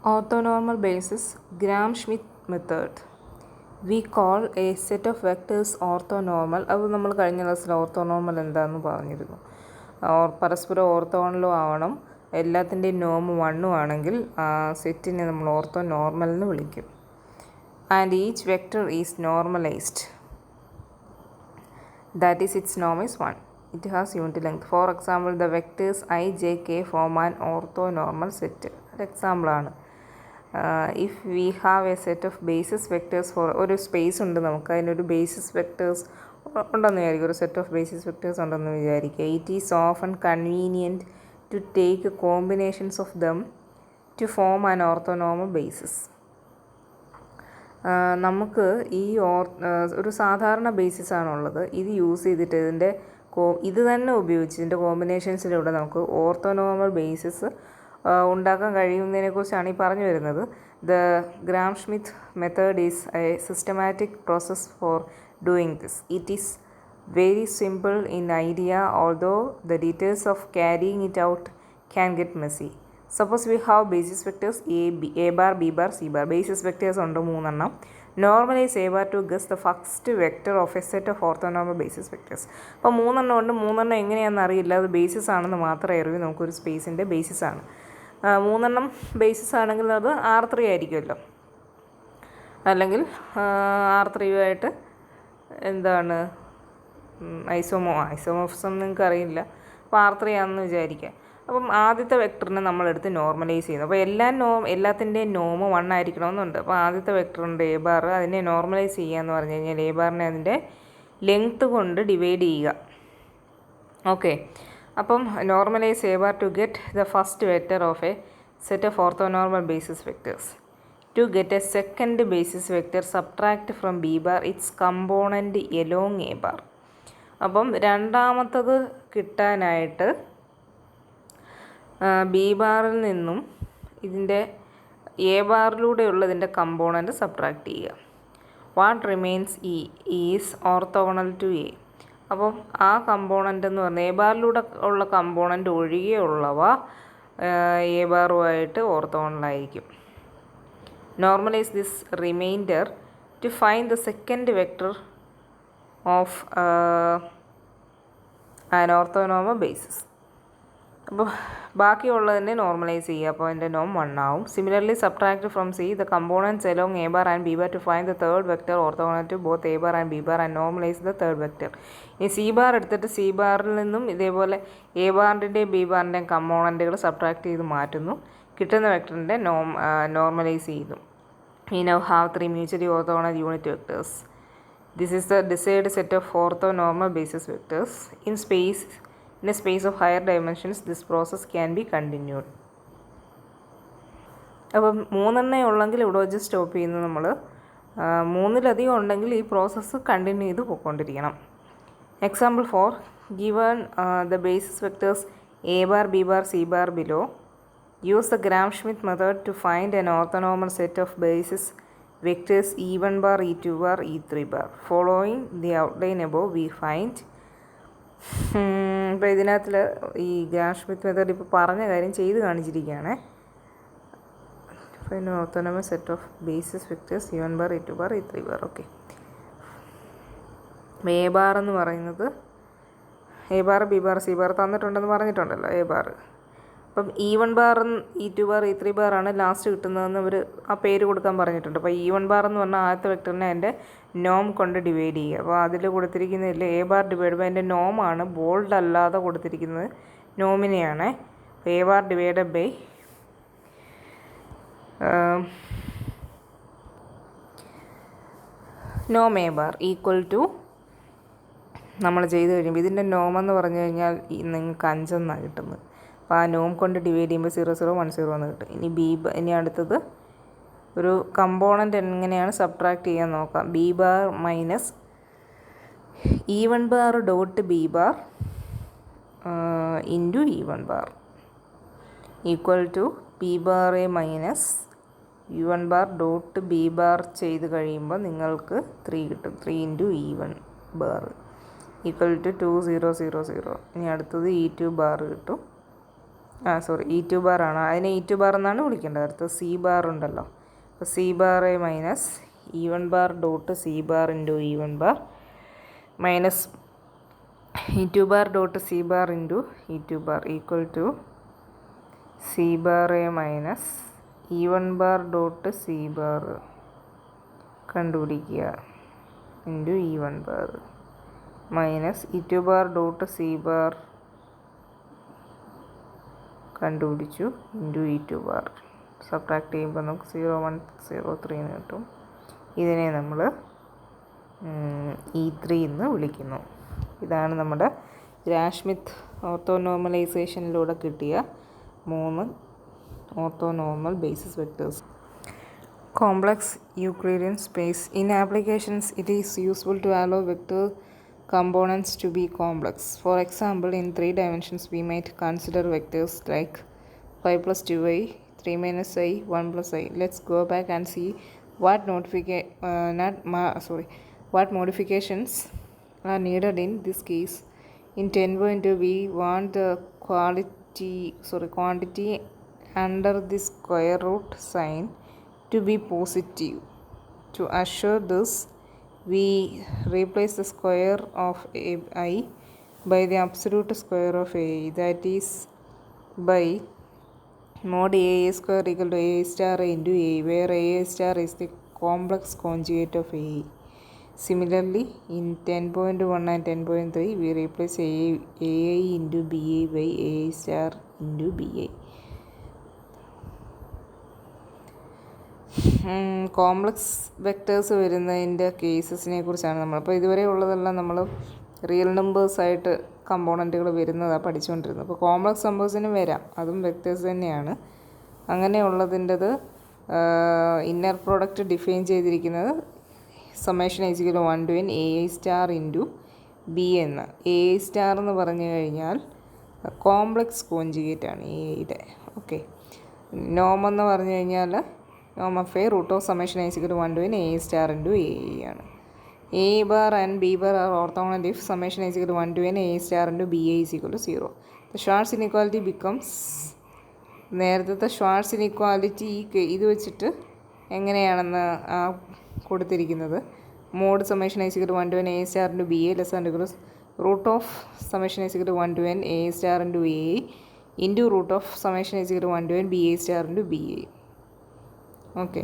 Orthonormal basis Gram-Schmidt method. We call a set of vectors orthonormal. അത് നമ്മൾ കഴിഞ്ഞ ക്ലാസ്സിൽ ഓർത്തോനോർമൽ എന്താണെന്ന് പറഞ്ഞിരുന്നു. പരസ്പരം ഓർത്തോണലും ആവണം, എല്ലാത്തിൻ്റെയും നോം 1 ആണെങ്കിൽ ആ സെറ്റിനെ നമ്മൾ ഓർത്തോനോർമൽ എന്ന് വിളിക്കും. And each vector is normalised. That is, its norm is 1. It has unit length. For example, the vectors I, j, k form an orthonormal set. ഒരു എക്സാമ്പിളാണ്. If we have a set of basis vectors for ഒരു space ഉണ്ട്, നമുക്ക് അതിനൊരു basis vectors ഉണ്ടെന്ന് വിചാരിക്കും, ഒരു set of basis vectors ഉണ്ടെന്ന് വിചാരിക്കുക. It is often convenient to take combinations of them to form an orthonormal basis. നമുക്ക് ഈ ഒരു സാധാരണ ബേസിസാണുള്ളത്. ഇത് യൂസ് ചെയ്തിട്ട് ഇത് തന്നെ ഉപയോഗിച്ച് ഇതിൻ്റെ കോമ്പിനേഷൻസിലൂടെ നമുക്ക് ഓർത്തോനോമൽ ബേസിസ് ഉണ്ടാക്കാൻ കഴിയുന്നതിനെക്കുറിച്ചാണ് ഈ പറഞ്ഞു വരുന്നത്. The gram-Schmitt method is A systematic process four doing this. It is very simple in idea, although the details of carrying it out can get Messi. Suppose we have basis vectors a bar, b bar, c bar. Basis vectors ഉണ്ട് 3 എണ്ണം. Normalize a bar to guess the first vector of a set of orthonormal basis vectors. അപ്പോൾ 3 എണ്ണം ഉണ്ട്, 3 എണ്ണം എങ്ങനെയാണെന്ന് അറിയില്ല, അത് basis ആണെന്ന് മാത്രമേ അറിയൂ. നമുക്കൊരു സ്പേസിൻ്റെ ബേസിസ് ആണ്. 3 എണ്ണം ബേസിസ് ആണെങ്കിൽ അത് R3 ആയിരിക്കുമല്ലോ, അല്ലെങ്കിൽ R3 ആയിട്ട് എന്താണ് ഐസോമോർഫിസം നിങ്ങൾക്ക് അറിയില്ല. അപ്പോൾ R3 ആണെന്ന് വിചാരിക്കുക. അപ്പം ആദ്യത്തെ വെക്ടറിനെ നമ്മളെടുത്ത് നോർമലൈസ് ചെയ്യുന്നു. അപ്പോൾ എല്ലാത്തിൻ്റെയും നോം 1 ആയിരിക്കണമെന്നുണ്ട്. അപ്പോൾ ആദ്യത്തെ വെക്ടറുണ്ട് എ ബാർ, അതിനെ നോർമലൈസ് ചെയ്യുക എന്ന് പറഞ്ഞു കഴിഞ്ഞാൽ എ ബാറിനെ അതിൻ്റെ ലെങ്ത്ത് കൊണ്ട് ഡിവൈഡ് ചെയ്യുക. ഓക്കെ, അപ്പം normalise a bar to get the first vector of a set of orthonormal basis vectors. To get a second basis vector subtract from b bar its component along A bar. അപ്പം രണ്ടാമത്തത് കിട്ടാനായിട്ട് b ബാറിൽ നിന്നും ഇതിൻ്റെ a ബാറിലൂടെയുള്ളതിൻ്റെ component subtract ചെയ്യുക. What remains is orthogonal to a. അപ്പം ആ കമ്പോണൻ്റ് എന്ന് പറഞ്ഞാൽ എ ബാറിലൂടെ ഉള്ള കമ്പോണൻ്റ് ഒഴികെയുള്ളവ എ ബാറുമായിട്ട് ഓർത്തോഗണലായിരിക്കും. Normalise this reminder to find the second vector of an orthonormal basis. അപ്പോൾ ബാക്കിയുള്ളതിനെ നോർമലൈസ് ചെയ്യുക. അപ്പോൾ അതിൻ്റെ നോം 1 ആവും. Similarly subtract from C the components along A bar and B bar to find the third vector orthogonal to both A bar and B bar and normalise the third vector. ഇനി C bar എടുത്തിട്ട് C ബാറിൽ നിന്നും ഇതേപോലെ A ബാറിൻ്റെയും B ബാറിൻ്റെയും കമ്പോണൻറ്റുകൾ subtract ചെയ്ത് മാറ്റുന്നു. കിട്ടുന്ന വെക്ടറിൻ്റെ നോർമലൈസ് ചെയ്യുന്നു. We now have 3 mutually orthogonal unit vectors. This is the desired set of orthonormal basis vectors. In a space of higher dimensions, this process can be continued. അപ്പം 3 എണ്ണേ ഉള്ളെങ്കിൽ ഇവിടെ വെച്ച് സ്റ്റോപ്പ് ചെയ്യുന്നത് നമ്മൾ. 3-ലധികം ഉണ്ടെങ്കിൽ ഈ പ്രോസസ്സ് കണ്ടിന്യൂ ചെയ്ത് പോയിക്കൊണ്ടിരിക്കണം. Example 4, given the basis vectors a bar, b bar, c bar below, use the Gram-Schmidt method to find an orthonormal set of basis vectors e1 bar, e2 bar, e3 bar. Following the outline above, we find ഇപ്പോൾ ഇതിനകത്തിൽ ഈ gram-Schmitt method ഇപ്പോൾ പറഞ്ഞ കാര്യം ചെയ്ത് കാണിച്ചിരിക്കുകയാണ്. Find orthonormal set of basis vectors e1 bar, e2 bar, e3 bar. Okay, a bar എന്ന് പറയുന്നത് a bar, b bar, c bar തന്നിട്ടുണ്ടെന്ന് പറഞ്ഞിട്ടുണ്ടല്ലോ എ ബാർ. അപ്പം e1 bar, e2 bar, e3 ബാറാണ് last കിട്ടുന്നതെന്ന് അവർ ആ പേര് കൊടുക്കാൻ പറഞ്ഞിട്ടുണ്ട്. അപ്പോൾ e1 ബാർ എന്ന് പറഞ്ഞാൽ ആദ്യത്തെ വെക്ടറിനെ അതിൻ്റെ നോം കൊണ്ട് ഡിവൈഡ് ചെയ്യുക. അപ്പോൾ അതിൽ കൊടുത്തിരിക്കുന്നതിൽ എ ബാർ ഡിവൈഡ് ബൈ അതിൻ്റെ നോമാണ്, ബോൾഡ് അല്ലാതെ കൊടുത്തിരിക്കുന്നത് നോമിനെയാണ്. അപ്പോൾ എ ബാർ ഡിവൈഡഡ് ബൈ നോം എ ബാർ ഈക്വൽ ടു നമ്മൾ ചെയ്ത് കഴിയുമ്പോൾ ഇതിൻ്റെ നോമെന്ന് പറഞ്ഞു കഴിഞ്ഞാൽ നിങ്ങൾക്ക് 5 എന്നാണ് കിട്ടുന്നത്. അപ്പോൾ ആ നോം കൊണ്ട് ഡിവൈഡ് ചെയ്യുമ്പോൾ 0 0 1 0 എന്ന് കിട്ടും. ഇനി അടുത്തത് ഒരു കമ്പോണൻ്റ് എങ്ങനെയാണ് സബ്ട്രാക്ട് ചെയ്യാൻ നോക്കാം. B bar minus e1 bar dot B bar into e1 bar equal to B bar A minus e1 bar dot B bar ചെയ്ത് കഴിയുമ്പോൾ നിങ്ങൾക്ക് 3 കിട്ടും. 3 into e1 bar equal to 2 0 0 0. ഇനി അടുത്തത് e2 ബാർ കിട്ടും. E2 ബാർ ആണ്, അതിനെ E2 bar എന്നാണ് വിളിക്കേണ്ടത്. അടുത്ത് സി ബാർ ഉണ്ടല്ലോ, അപ്പോൾ c bar A minus E1 bar dot c bar into E1 bar minus E2 bar dot c bar into E2 bar equal to c bar A minus E1 bar dot c bar കണ്ടുപിടിക്കുക into E1 bar minus E2 bar dot c bar കണ്ടുപിടിച്ചു into E2 bar. Subtract ചെയ്യുമ്പോൾ നമുക്ക് 0.103 എന്ന് കിട്ടും. ഇതിനെ നമ്മൾ E3 എന്ന് വിളിക്കുന്നു. ഇതാണ് നമ്മുടെ ഗ്രാഷ്മിത്ത് ഓർത്തോനോർമലൈസേഷനിലൂടെ കിട്ടിയ 3 orthonormal basis vectors. Complex Euclidean space. In applications, it is useful to allow vector components to be complex. For example, in 3 dimensions, we might consider vectors like 5 plus 2i, 3 minus i, 1 plus i. Let's go back and see what modifications are needed in this case. In 10.2, we want the quantity under the square root sign to be positive. To assure this, we replace the square of I by the absolute square of A, that is by mod A square equal to A star into A, where A star is the complex conjugate of A. Similarly, in 10.1 and 10.3, we replace AI into BA by A star into BA. Complex vectors വരുന്നതിൻ്റെ കേസസിനെ കുറിച്ചാണ് അപ്പോൾ ഇതുവരെ ഉള്ളതെല്ലാം നമ്മൾ real നമ്പേഴ്സായിട്ട് കമ്പോണൻറ്റുകൾ വരുന്നതാണ് പഠിച്ചുകൊണ്ടിരുന്നത്. അപ്പോൾ complex നമ്പേഴ്സിനും വരാം, അതും വെക്ടേഴ്സ് തന്നെയാണ്. അങ്ങനെയുള്ളതിൻ്റെത് ഇന്നർ പ്രോഡക്റ്റ് ഡിഫൈൻ ചെയ്തിരിക്കുന്നത് summation equal 1 to n AI star into B എന്ന്. AI സ്റ്റാർ എന്ന് പറഞ്ഞു കഴിഞ്ഞാൽ കോംപ്ലക്സ് കോഞ്ചുഗേറ്റ് ആണ് എയുടെ. ഓക്കെ, നോം എന്ന് പറഞ്ഞു കഴിഞ്ഞാൽ നോം of a root of summation equal 1 to n AI star into a ആണ്. A bar and B bar are orthogonal if summation is equal to 1 to n A star into BA is equal to 0. The Schwarz inequality becomes നേരത്തെ Schwarz inequality ഇത് വെച്ചിട്ട് എങ്ങനെയാണെന്ന് കൊടുത്തിരിക്കുന്നത് mod summation is equal to 1 to n A star into BA less and equal root of summation is equal to 1 to n A star into A into root of summation is equal to 1 to n BA star into BA. Okay.